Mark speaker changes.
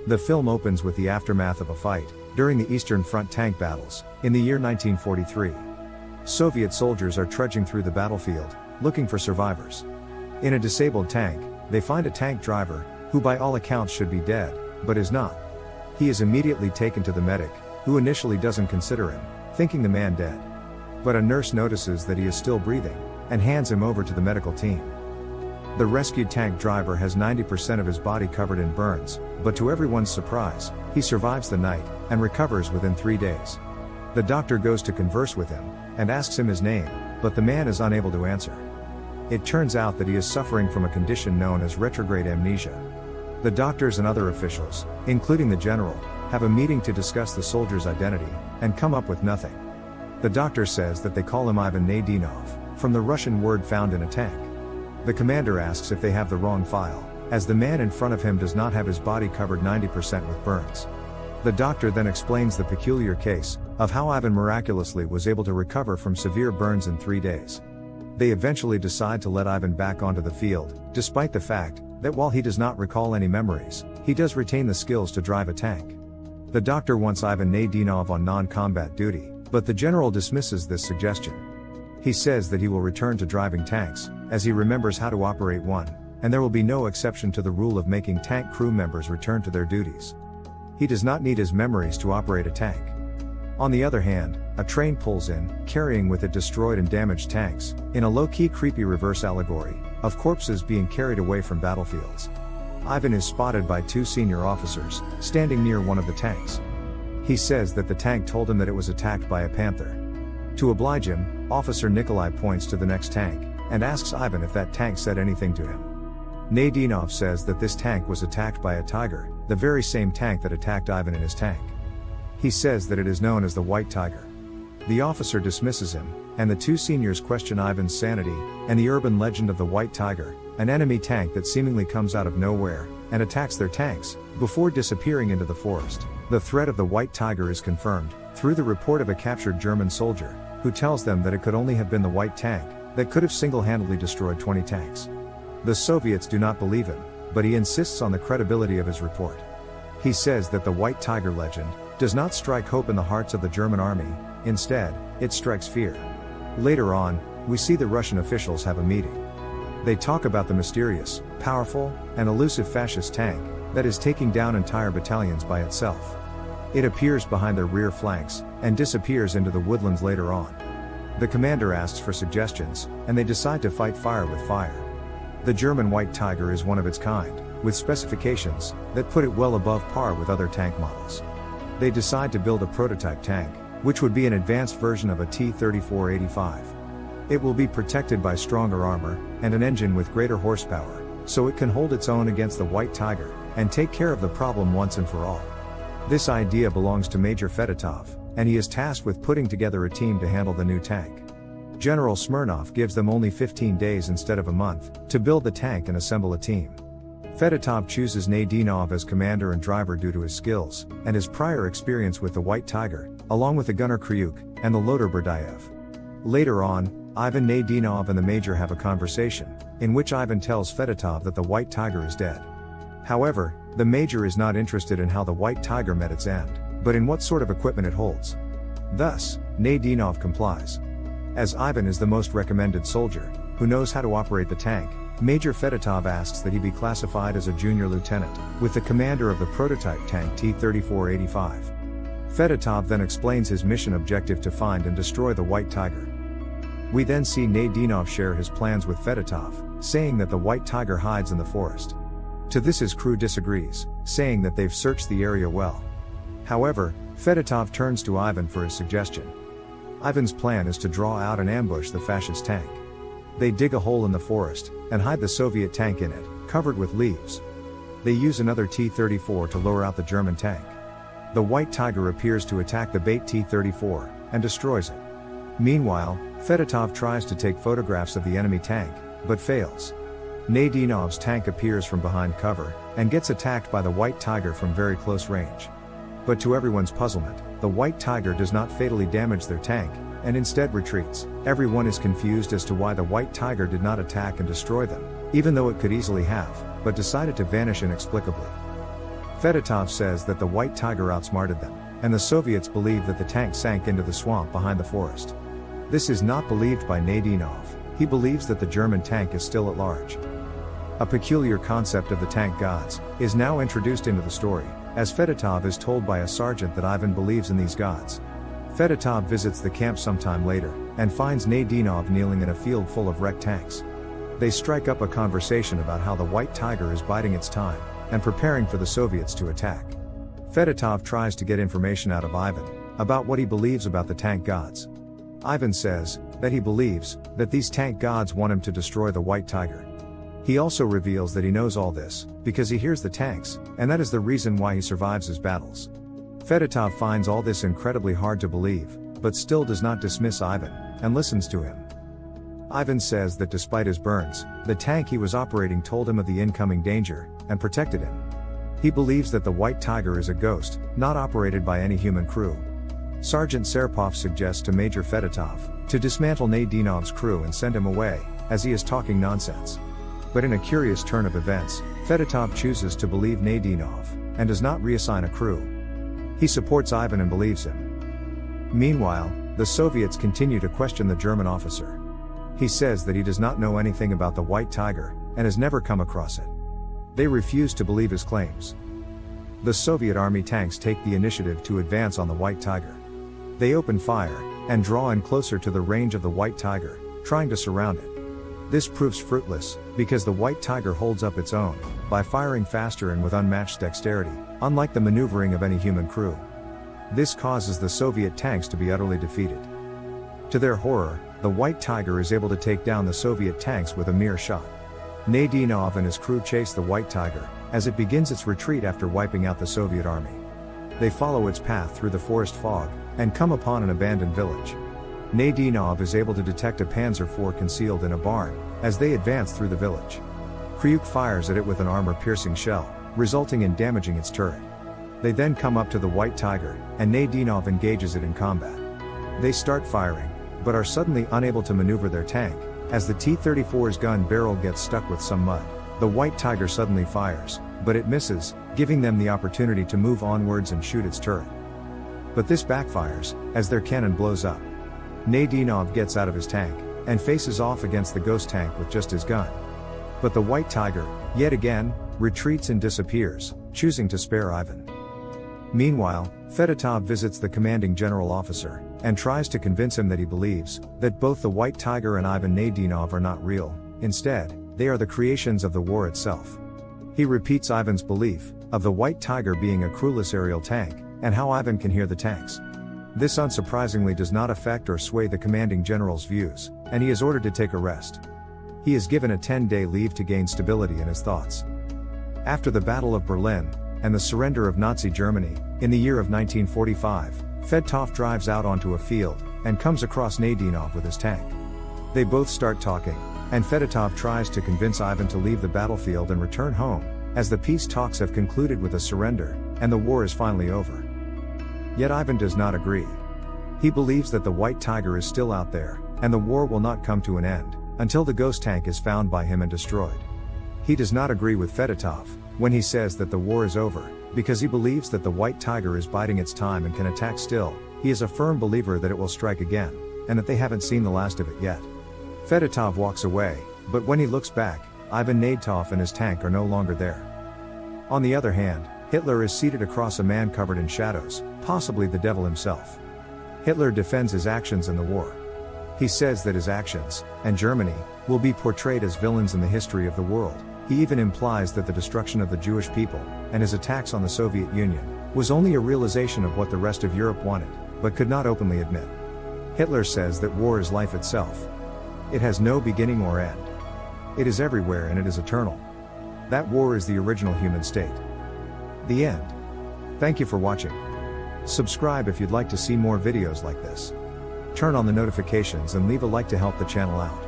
Speaker 1: The film opens with the aftermath of a fight during the Eastern Front tank battles in the year 1943. Soviet soldiers are trudging through the battlefield, looking for survivors. In a disabled tank, they find a tank driver, who by all accounts should be dead, but is not. He is immediately taken to the medic, who initially doesn't consider him, thinking the man dead. But a nurse notices that he is still breathing, and hands him over to the medical team. The rescued tank driver has 90% of his body covered in burns, but to everyone's surprise, he survives the night, and recovers within 3 days. The doctor goes to converse with him, and asks him his name, but the man is unable to answer. It turns out that he is suffering from a condition known as retrograde amnesia. The doctors and other officials, including the general, have a meeting to discuss the soldier's identity, and come up with nothing. The doctor says that they call him Ivan Nadinov, from the Russian word found in a tank. The commander asks if they have the wrong file, as the man in front of him does not have his body covered 90% with burns. The doctor then explains the peculiar case of how Ivan miraculously was able to recover from severe burns in 3 days. They eventually decide to let Ivan back onto the field, despite the fact that while he does not recall any memories, he does retain the skills to drive a tank. The doctor wants Ivan Nadinov on non-combat duty, but the general dismisses this suggestion. He says that he will return to driving tanks, as he remembers how to operate one, and there will be no exception to the rule of making tank crew members return to their duties. He does not need his memories to operate a tank. On the other hand, a train pulls in, carrying with it destroyed and damaged tanks, in a low-key creepy reverse allegory of corpses being carried away from battlefields. Ivan is spotted by 2 senior officers, standing near one of the tanks. He says that the tank told him that it was attacked by a panther. To oblige him, Officer Nikolai points to the next tank, and asks Ivan if that tank said anything to him. Nadinov says that this tank was attacked by a tiger, the very same tank that attacked Ivan in his tank. He says that it is known as the White Tiger. The officer dismisses him, and the 2 seniors question Ivan's sanity, and the urban legend of the White Tiger, an enemy tank that seemingly comes out of nowhere, and attacks their tanks, before disappearing into the forest. The threat of the White Tiger is confirmed, through the report of a captured German soldier, who tells them that it could only have been the White Tank, that could have single-handedly destroyed 20 tanks. The Soviets do not believe him, but he insists on the credibility of his report. He says that the White Tiger legend does not strike hope in the hearts of the German army, instead, it strikes fear. Later on, we see the Russian officials have a meeting. They talk about the mysterious, powerful, and elusive fascist tank that is taking down entire battalions by itself. It appears behind their rear flanks, and disappears into the woodlands later on. The commander asks for suggestions, and they decide to fight fire with fire. The German White Tiger is one of its kind, with specifications that put it well above par with other tank models. They decide to build a prototype tank, which would be an advanced version of a T-34-85. It will be protected by stronger armor, and an engine with greater horsepower, so it can hold its own against the White Tiger, and take care of the problem once and for all. This idea belongs to Major Fedotov, and he is tasked with putting together a team to handle the new tank. General Smirnov gives them only 15 days instead of a month, to build the tank and assemble a team. Fedotov chooses Nadinov as commander and driver due to his skills, and his prior experience with the White Tiger, along with the gunner Kryuk, and the loader Berdayev. Later on, Ivan Nadinov and the Major have a conversation, in which Ivan tells Fedotov that the White Tiger is dead. However, the Major is not interested in how the White Tiger met its end, but in what sort of equipment it holds. Thus, Nadinov complies. As Ivan is the most recommended soldier, who knows how to operate the tank, Major Fedotov asks that he be classified as a junior lieutenant, with the commander of the prototype tank T-34-85. Fedotov then explains his mission objective to find and destroy the White Tiger. We then see Nadinov share his plans with Fedotov, saying that the White Tiger hides in the forest. To this his crew disagrees, saying that they've searched the area well. However, Fedotov turns to Ivan for his suggestion. Ivan's plan is to draw out and ambush the fascist tank. They dig a hole in the forest, and hide the Soviet tank in it, covered with leaves. They use another T-34 to lure out the German tank. The White Tiger appears to attack the bait T-34, and destroys it. Meanwhile, Fedotov tries to take photographs of the enemy tank, but fails. Nadinov's tank appears from behind cover, and gets attacked by the White Tiger from very close range. But to everyone's puzzlement, the White Tiger does not fatally damage their tank, and instead retreats. Everyone is confused as to why the White Tiger did not attack and destroy them, even though it could easily have, but decided to vanish inexplicably. Fedotov says that the White Tiger outsmarted them, and the Soviets believe that the tank sank into the swamp behind the forest. This is not believed by Nadinov. He believes that the German tank is still at large. A peculiar concept of the tank gods is now introduced into the story, as Fedotov is told by a sergeant that Ivan believes in these gods. Fedotov visits the camp sometime later, and finds Nadinov kneeling in a field full of wrecked tanks. They strike up a conversation about how the White Tiger is biding its time, and preparing for the Soviets to attack. Fedotov tries to get information out of Ivan, about what he believes about the tank gods. Ivan says, that he believes, that these tank gods want him to destroy the White Tiger. He also reveals that he knows all this, because he hears the tanks, and that is the reason why he survives his battles. Fedotov finds all this incredibly hard to believe, but still does not dismiss Ivan, and listens to him. Ivan says that despite his burns, the tank he was operating told him of the incoming danger, and protected him. He believes that the White Tiger is a ghost, not operated by any human crew. Sergeant Serpov suggests to Major Fedotov to dismantle Nadinov's crew and send him away, as he is talking nonsense. But in a curious turn of events, Fedotov chooses to believe Nadinov, and does not reassign a crew. He supports Ivan and believes him. Meanwhile, the Soviets continue to question the German officer. He says that he does not know anything about the White Tiger, and has never come across it. They refuse to believe his claims. The Soviet army tanks take the initiative to advance on the White Tiger. They open fire, and draw in closer to the range of the White Tiger, trying to surround it. This proves fruitless, because the White Tiger holds up its own, by firing faster and with unmatched dexterity, unlike the maneuvering of any human crew. This causes the Soviet tanks to be utterly defeated. To their horror, the White Tiger is able to take down the Soviet tanks with a mere shot. Nadinov and his crew chase the White Tiger, as it begins its retreat after wiping out the Soviet army. They follow its path through the forest fog, and come upon an abandoned village. Nadinov is able to detect a Panzer IV concealed in a barn, as they advance through the village. Kryuk fires at it with an armor-piercing shell, resulting in damaging its turret. They then come up to the White Tiger, and Nadinov engages it in combat. They start firing, but are suddenly unable to maneuver their tank, as the T-34's gun barrel gets stuck with some mud. The White Tiger suddenly fires, but it misses, giving them the opportunity to move onwards and shoot its turret. But this backfires, as their cannon blows up. Nadinov gets out of his tank, and faces off against the ghost tank with just his gun. But the White Tiger, yet again, retreats and disappears, choosing to spare Ivan. Meanwhile, Fedotov visits the commanding general officer, and tries to convince him that he believes that both the White Tiger and Ivan Nadinov are not real. Instead, they are the creations of the war itself. He repeats Ivan's belief of the White Tiger being a crewless aerial tank, and how Ivan can hear the tanks. This unsurprisingly does not affect or sway the commanding general's views, and he is ordered to take a rest. He is given a 10-day leave to gain stability in his thoughts. After the Battle of Berlin, and the surrender of Nazi Germany, in the year of 1945, Fedotov drives out onto a field, and comes across Nadinov with his tank. They both start talking, and Fedotov tries to convince Ivan to leave the battlefield and return home, as the peace talks have concluded with a surrender, and the war is finally over. Yet Ivan does not agree. He believes that the White Tiger is still out there, and the war will not come to an end, until the ghost tank is found by him and destroyed. He does not agree with Fedotov, when he says that the war is over, because he believes that the White Tiger is biding its time and can attack still. He is a firm believer that it will strike again, and that they haven't seen the last of it yet. Fedotov walks away, but when he looks back, Ivan Nadinov and his tank are no longer there. On the other hand, Hitler is seated across a man covered in shadows, possibly the devil himself. Hitler defends his actions in the war. He says that his actions, and Germany, will be portrayed as villains in the history of the world. He even implies that the destruction of the Jewish people, and his attacks on the Soviet Union, was only a realization of what the rest of Europe wanted, but could not openly admit. Hitler says that war is life itself. It has no beginning or end. It is everywhere and it is eternal. That war is the original human state. The end. Thank you for watching. Subscribe if you'd like to see more videos like this. Turn on the notifications and leave a like to help the channel out.